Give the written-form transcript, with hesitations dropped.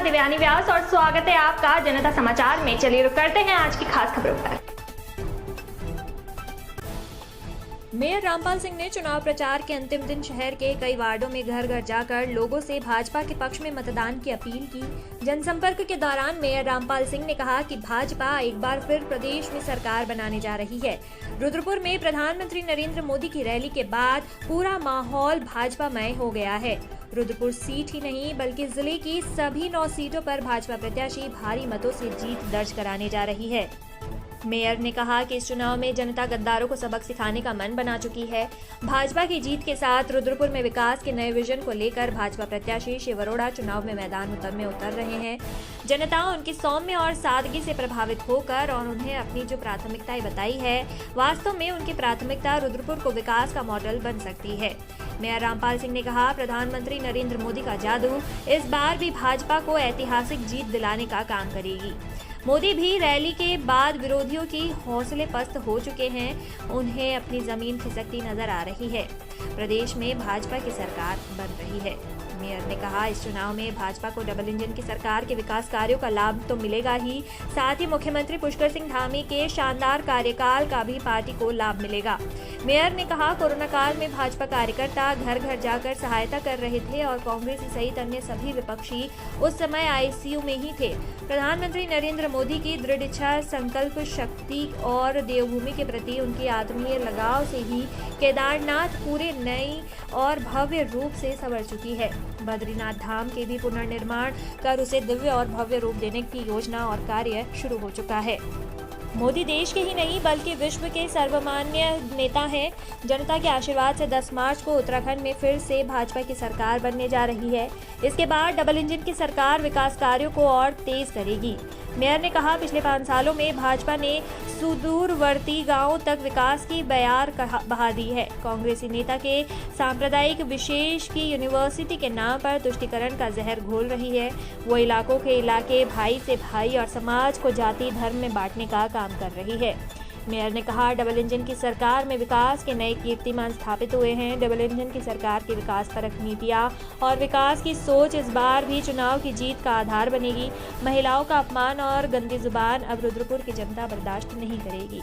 दिव्यानी व्यास और स्वागत है आपका जनता समाचार में। चलिए रुक करते हैं आज की खास खबरों पर। मेयर रामपाल सिंह ने चुनाव प्रचार के अंतिम दिन शहर के कई वार्डों में घर घर जाकर लोगों से भाजपा के पक्ष में मतदान की अपील की। जनसंपर्क के दौरान मेयर रामपाल सिंह ने कहा कि भाजपा एक बार फिर प्रदेश में सरकार बनाने जा रही है। रुद्रपुर में प्रधानमंत्री नरेंद्र मोदी की रैली के बाद पूरा माहौल भाजपामय हो गया है। रुद्रपुर सीट ही नहीं बल्कि जिले की सभी 9 सीटों पर भाजपा प्रत्याशी भारी मतों से जीत दर्ज कराने जा रही है। मेयर ने कहा कि इस चुनाव में जनता गद्दारों को सबक सिखाने का मन बना चुकी है। भाजपा की जीत के साथ रुद्रपुर में विकास के नए विजन को लेकर भाजपा प्रत्याशी शिव अरोड़ा चुनाव में मैदान में उतर रहे हैं। जनता उनकी सौम्य और सादगी से प्रभावित होकर और उन्हें अपनी जो प्राथमिकताएं बताई है, वास्तव में उनकी प्राथमिकता रुद्रपुर को विकास का मॉडल बन सकती है। मेयर रामपाल सिंह ने कहा, प्रधानमंत्री नरेंद्र मोदी का जादू इस बार भी भाजपा को ऐतिहासिक जीत दिलाने का काम करेगी। मोदी भी रैली के बाद विरोधियों की हौसले पस्त हो चुके हैं, उन्हें अपनी जमीन खिसकती नजर आ रही है। प्रदेश में भाजपा की सरकार बन रही है। मेयर ने कहा, इस चुनाव में भाजपा को डबल इंजन की सरकार के विकास कार्यों का लाभ तो मिलेगा ही, साथ ही मुख्यमंत्री पुष्कर सिंह धामी के शानदार कार्यकाल का भी पार्टी को लाभ मिलेगा। मेयर ने कहा, कोरोना काल में भाजपा कार्यकर्ता घर घर जाकर सहायता कर रहे थे और कांग्रेस सहित अन्य सभी विपक्षी उस समय आईसीयू में ही थे। प्रधानमंत्री नरेंद्र मोदी की दृढ़ इच्छा, संकल्प शक्ति और देवभूमि के प्रति उनकी आत्मीय लगाव से ही केदारनाथ पूरे नई और भव्य रूप से संवर चुकी है। बद्रीनाथ धाम के भी पुनर्निर्माण कर उसे दिव्य और भव्य रूप देने की योजना और कार्य शुरू हो चुका है। मोदी देश के ही नहीं बल्कि विश्व के सर्वमान्य नेता हैं। जनता के आशीर्वाद से 10 मार्च को उत्तराखंड में फिर से भाजपा की सरकार बनने जा रही है। इसके बाद डबल इंजन की सरकार विकास कार्यों को और तेज करेगी। मेयर ने कहा, पिछले 5 सालों में भाजपा ने सुदूरवर्ती गांवों तक विकास की बयार बहा दी है। कांग्रेसी नेता के सांप्रदायिक विशेष की यूनिवर्सिटी के नाम पर तुष्टीकरण का जहर घोल रही है। वो इलाकों के इलाके भाई से भाई और समाज को जाति धर्म में बांटने का काम कर रही है। मेयर ने कहा, डबल इंजन की सरकार में विकास के नए कीर्तिमान स्थापित हुए हैं। डबल इंजन की सरकार की विकास परक नीतियां और विकास की सोच इस बार भी चुनाव की जीत का आधार बनेगी। महिलाओं का अपमान और गंदी जुबान अब रुद्रपुर की जनता बर्दाश्त नहीं करेगी।